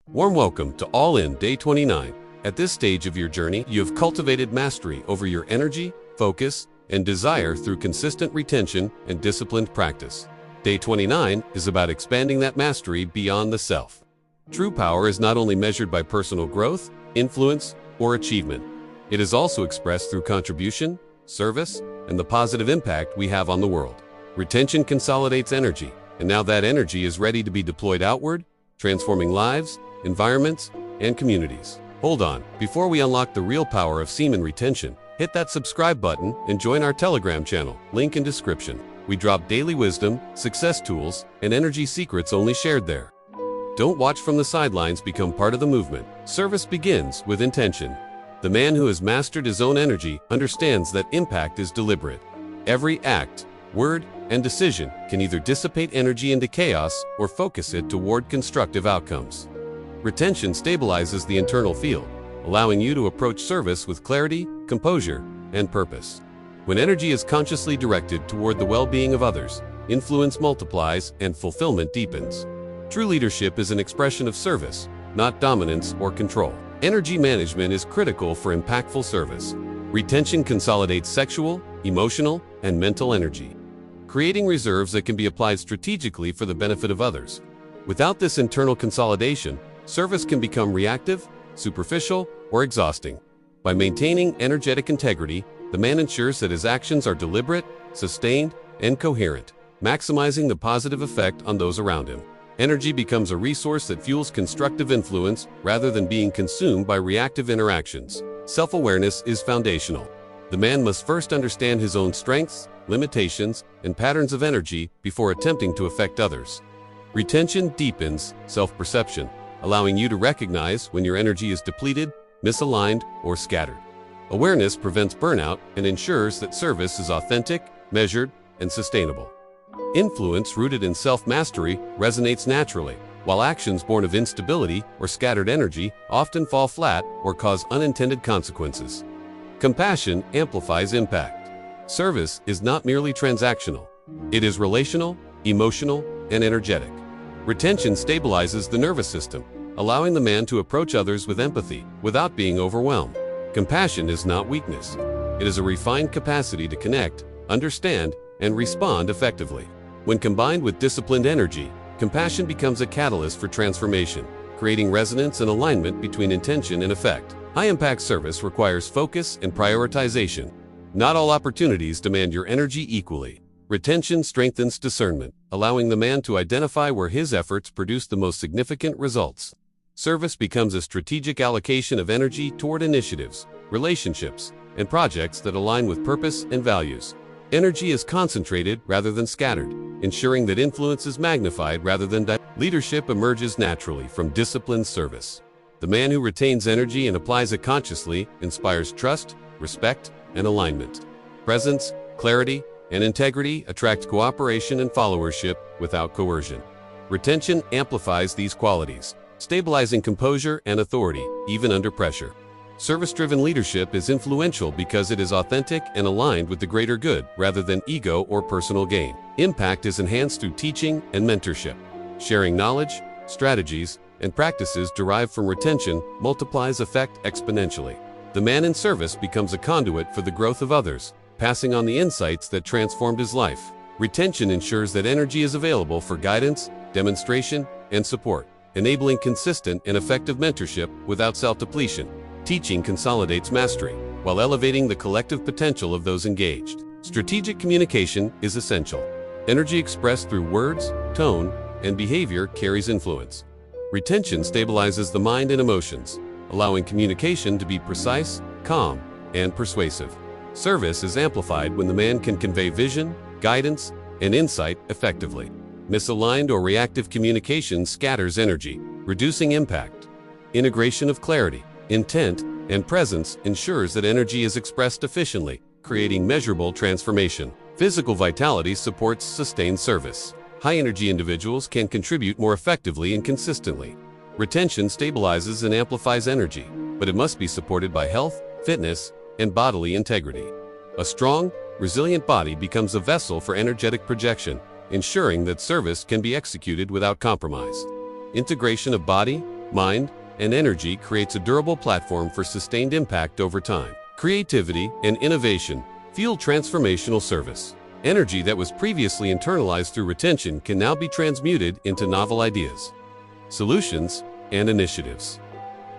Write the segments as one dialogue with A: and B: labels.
A: Warm welcome to All In Day 29. At this stage of your journey, you have cultivated mastery over your energy, focus, and desire through consistent retention and disciplined practice. Day 29 is about expanding that mastery beyond the self. True power is not only measured by personal growth, influence, or achievement. It is also expressed through contribution, service, and the positive impact we have on the world. Retention consolidates energy, and now that energy is ready to be deployed outward, transforming lives, environments, and communities. Hold on, before we unlock the real power of semen retention, hit that subscribe button and join our Telegram channel, link in description. We drop daily wisdom, success tools, and energy secrets only shared there. Don't watch from the sidelines, become part of the movement. Service begins with intention. The man who has mastered his own energy understands that impact is deliberate. Every act, word, and decision can either dissipate energy into chaos or focus it toward constructive outcomes. Retention stabilizes the internal field, allowing you to approach service with clarity, composure, and purpose. When energy is consciously directed toward the well-being of others, influence multiplies and fulfillment deepens. True leadership is an expression of service, not dominance or control. Energy management is critical for impactful service. Retention consolidates sexual, emotional, and mental energy, creating reserves that can be applied strategically for the benefit of others. Without this internal consolidation, service can become reactive, superficial, or exhausting. By maintaining energetic integrity, the man ensures that his actions are deliberate, sustained, and coherent, maximizing the positive effect on those around him. Energy becomes a resource that fuels constructive influence rather than being consumed by reactive interactions. Self-awareness is foundational. The man must first understand his own strengths, limitations, and patterns of energy before attempting to affect others. Retention deepens self-perception, allowing you to recognize when your energy is depleted, misaligned, or scattered. Awareness prevents burnout and ensures that service is authentic, measured, and sustainable. Influence rooted in self-mastery resonates naturally, while actions born of instability or scattered energy often fall flat or cause unintended consequences. Compassion amplifies impact. Service is not merely transactional. It is relational, emotional, and energetic. Retention stabilizes the nervous system, allowing the man to approach others with empathy without being overwhelmed. Compassion is not weakness. It is a refined capacity to connect, understand, and respond effectively. When combined with disciplined energy, compassion becomes a catalyst for transformation, creating resonance and alignment between intention and effect. High-impact service requires focus and prioritization. Not all opportunities demand your energy equally. Retention strengthens discernment, allowing the man to identify where his efforts produce the most significant results. Service becomes a strategic allocation of energy toward initiatives, relationships, and projects that align with purpose and values. Energy is concentrated rather than scattered, ensuring that influence is magnified rather than Leadership emerges naturally from disciplined service. The man who retains energy and applies it consciously inspires trust, respect, and alignment. Presence, clarity, and integrity attract cooperation and followership without coercion. Retention amplifies these qualities, stabilizing composure and authority, even under pressure. Service-driven leadership is influential because it is authentic and aligned with the greater good rather than ego or personal gain. Impact is enhanced through teaching and mentorship. Sharing knowledge, strategies, and practices derived from retention multiplies effect exponentially. The man in service becomes a conduit for the growth of others, passing on the insights that transformed his life. Retention ensures that energy is available for guidance, demonstration, and support, enabling consistent and effective mentorship without self-depletion. Teaching consolidates mastery, while elevating the collective potential of those engaged. Strategic communication is essential. Energy expressed through words, tone, and behavior carries influence. Retention stabilizes the mind and emotions, allowing communication to be precise, calm, and persuasive. Service is amplified when the man can convey vision, guidance, and insight effectively. Misaligned or reactive communication scatters energy, reducing impact. Integration of clarity, intent, and presence ensures that energy is expressed efficiently, creating measurable transformation. Physical vitality supports sustained service. High-energy individuals can contribute more effectively and consistently. Retention stabilizes and amplifies energy, but it must be supported by health, fitness, and bodily integrity. A strong, resilient body becomes a vessel for energetic projection, ensuring that service can be executed without compromise. Integration of body, mind, and energy creates a durable platform for sustained impact over time. Creativity and innovation fuel transformational service. Energy that was previously internalized through retention can now be transmuted into novel ideas, solutions, and initiatives.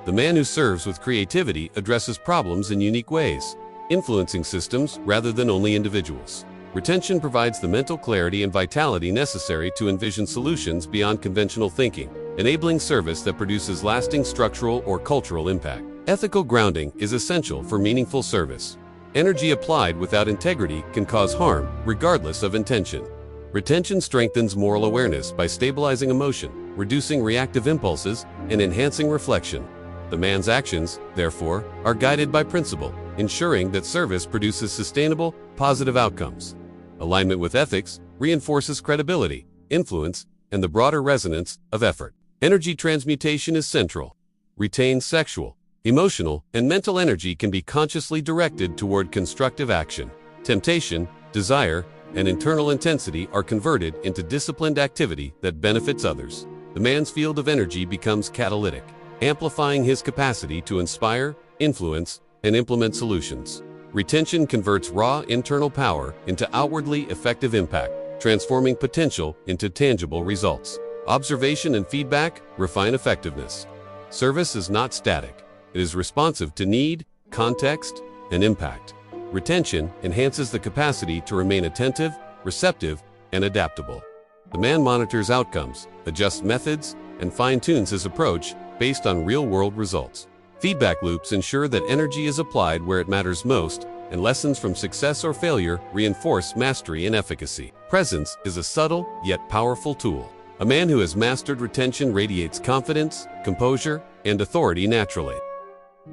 A: The man who serves with creativity addresses problems in unique ways, influencing systems rather than only individuals. Retention provides the mental clarity and vitality necessary to envision solutions beyond conventional thinking, enabling service that produces lasting structural or cultural impact. Ethical grounding is essential for meaningful service. Energy applied without integrity can cause harm, regardless of intention. Retention strengthens moral awareness by stabilizing emotion, reducing reactive impulses, and enhancing reflection. The man's actions, therefore, are guided by principle, ensuring that service produces sustainable, positive outcomes. Alignment with ethics reinforces credibility, influence, and the broader resonance of effort. Energy transmutation is central. Retained sexual, emotional, and mental energy can be consciously directed toward constructive action. Temptation, desire, and internal intensity are converted into disciplined activity that benefits others. The man's field of energy becomes catalytic, amplifying his capacity to inspire, influence, and implement solutions. Retention converts raw internal power into outwardly effective impact, transforming potential into tangible results. Observation and feedback refine effectiveness. Service is not static. It is responsive to need, context, and impact. Retention enhances the capacity to remain attentive, receptive, and adaptable. The man monitors outcomes, adjusts methods, and fine-tunes his approach based on real-world results. Feedback loops ensure that energy is applied where it matters most, and lessons from success or failure reinforce mastery and efficacy. Presence is a subtle yet powerful tool. A man who has mastered retention radiates confidence, composure, and authority naturally.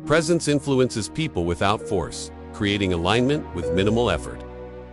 A: Presence influences people without force, creating alignment with minimal effort.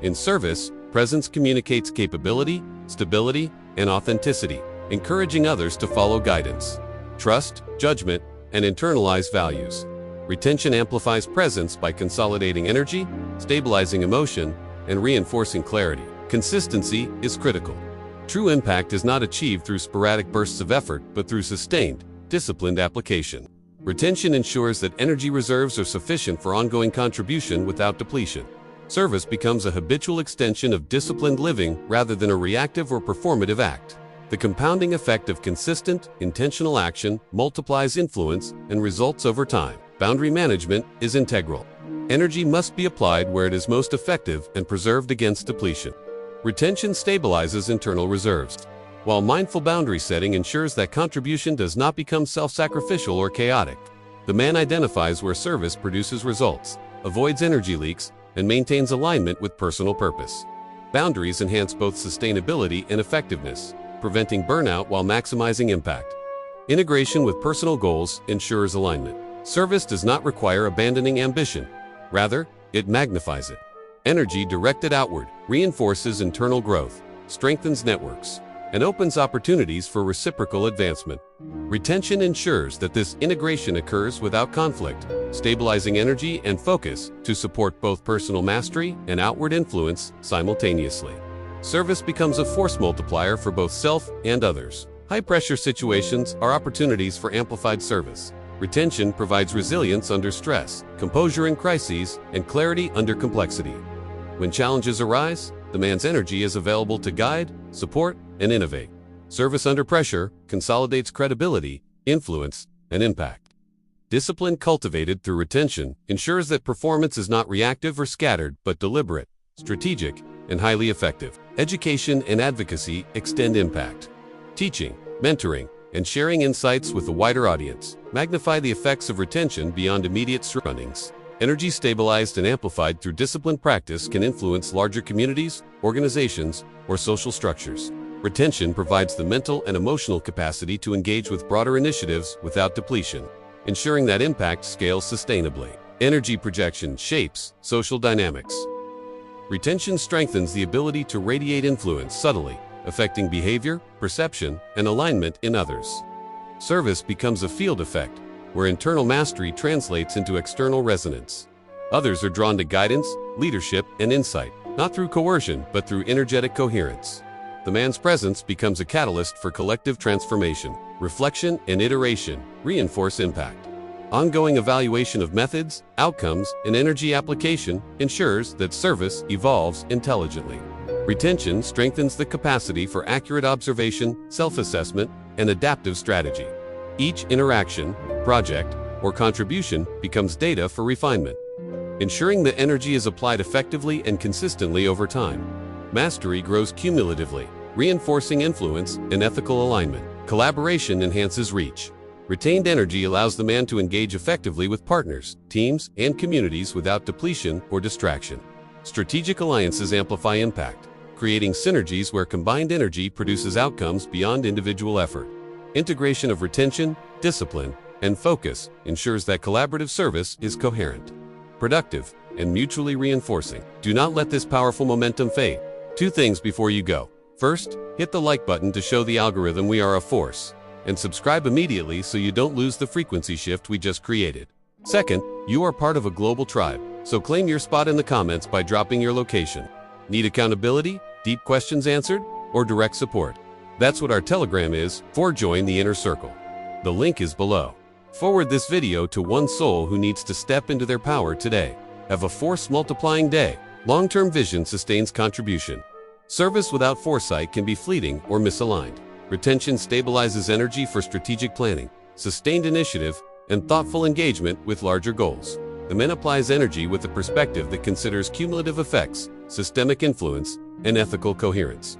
A: In service, presence communicates capability, stability, and authenticity, encouraging others to follow guidance, trust, judgment, and internalize values. Retention amplifies presence by consolidating energy, stabilizing emotion, and reinforcing clarity. Consistency is critical. True impact is not achieved through sporadic bursts of effort, but through sustained, disciplined application. Retention ensures that energy reserves are sufficient for ongoing contribution without depletion. Service becomes a habitual extension of disciplined living rather than a reactive or performative act. The compounding effect of consistent, intentional action multiplies influence and results over time. Boundary management is integral. Energy must be applied where it is most effective and preserved against depletion. Retention stabilizes internal reserves, while mindful boundary setting ensures that contribution does not become self-sacrificial or chaotic. The man identifies where service produces results, avoids energy leaks, and maintains alignment with personal purpose. Boundaries enhance both sustainability and effectiveness, preventing burnout while maximizing impact. Integration with personal goals ensures alignment. Service does not require abandoning ambition. Rather, it magnifies it. Energy directed outward reinforces internal growth, strengthens networks, and opens opportunities for reciprocal advancement. Retention ensures that this integration occurs without conflict, stabilizing energy and focus to support both personal mastery and outward influence simultaneously. Service becomes a force multiplier for both self and others. High-pressure situations are opportunities for amplified service. Retention provides resilience under stress, composure in crises, and clarity under complexity. When challenges arise, the man's energy is available to guide, support, and innovate. Service under pressure consolidates credibility, influence, and impact. Discipline cultivated through retention ensures that performance is not reactive or scattered, but deliberate, strategic, and highly effective. Education and advocacy extend impact. Teaching, mentoring, and sharing insights with a wider audience magnify the effects of retention beyond immediate surroundings. Energy stabilized and amplified through disciplined practice can influence larger communities, organizations, or social structures. Retention provides the mental and emotional capacity to engage with broader initiatives without depletion, ensuring that impact scales sustainably. Energy projection shapes social dynamics. Retention strengthens the ability to radiate influence subtly, affecting behavior, perception, and alignment in others. Service becomes a field effect, where internal mastery translates into external resonance. Others are drawn to guidance, leadership, and insight, not through coercion, but through energetic coherence. The man's presence becomes a catalyst for collective transformation, reflection, and iteration reinforce impact. Ongoing evaluation of methods, outcomes, and energy application ensures that service evolves intelligently. Retention strengthens the capacity for accurate observation, self-assessment, and adaptive strategy. Each interaction, project, or contribution becomes data for refinement, ensuring that energy is applied effectively and consistently over time. Mastery grows cumulatively, reinforcing influence and ethical alignment. Collaboration enhances reach. Retained energy allows the man to engage effectively with partners, teams, and communities without depletion or distraction. Strategic alliances amplify impact, creating synergies where combined energy produces outcomes beyond individual effort. Integration of retention, discipline, and focus ensures that collaborative service is coherent, productive, and mutually reinforcing. Do not let this powerful momentum fade. 2 things before you go. First, hit the like button to show the algorithm we are a force, and subscribe immediately so you don't lose the frequency shift we just created. Second, you are part of a global tribe, so claim your spot in the comments by dropping your location. Need accountability, deep questions answered, or direct support? That's what our Telegram is for. Join the inner circle. The link is below. Forward this video to one soul who needs to step into their power today. Have a force-multiplying day. Long-term vision sustains contribution. Service without foresight can be fleeting or misaligned. Retention stabilizes energy for strategic planning, sustained initiative, and thoughtful engagement with larger goals. The man applies energy with a perspective that considers cumulative effects, systemic influence, and ethical coherence.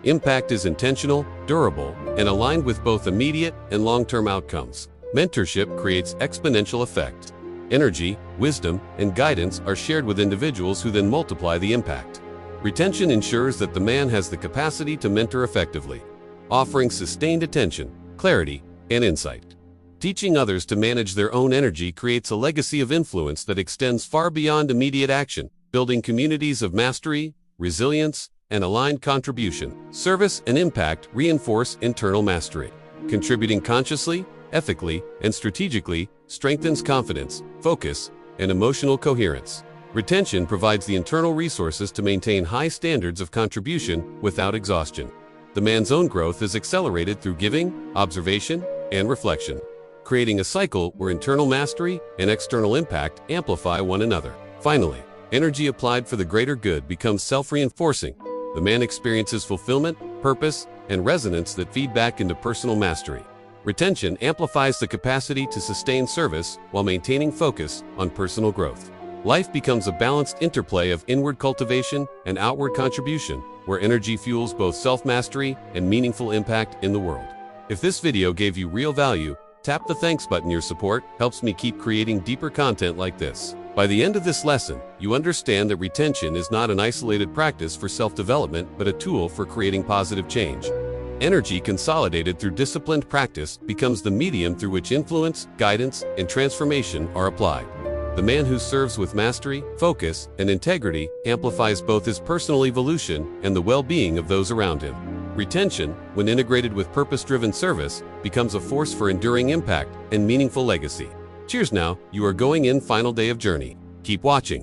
A: Impact is intentional, durable, and aligned with both immediate and long-term outcomes. Mentorship creates exponential effect. Energy, wisdom, and guidance are shared with individuals who then multiply the impact. Retention ensures that the man has the capacity to mentor effectively, offering sustained attention, clarity, and insight. Teaching others to manage their own energy creates a legacy of influence that extends far beyond immediate action, building communities of mastery, resilience, and aligned contribution. Service and impact reinforce internal mastery. Contributing consciously, ethically, and strategically strengthens confidence, focus, and emotional coherence. Retention provides the internal resources to maintain high standards of contribution without exhaustion. The man's own growth is accelerated through giving, observation, and reflection, creating a cycle where internal mastery and external impact amplify one another. Finally, energy applied for the greater good becomes self-reinforcing. The man experiences fulfillment, purpose, and resonance that feed back into personal mastery. Retention amplifies the capacity to sustain service while maintaining focus on personal growth. Life becomes a balanced interplay of inward cultivation and outward contribution, where energy fuels both self-mastery and meaningful impact in the world. If this video gave you real value, tap the thanks button. Your support helps me keep creating deeper content like this. By the end of this lesson, you understand that retention is not an isolated practice for self-development, but a tool for creating positive change. Energy consolidated through disciplined practice becomes the medium through which influence, guidance, and transformation are applied. The man who serves with mastery, focus, and integrity amplifies both his personal evolution and the well-being of those around him. Retention, when integrated with purpose-driven service, becomes a force for enduring impact and meaningful legacy. Cheers now, you are going in final day of journey. Keep watching.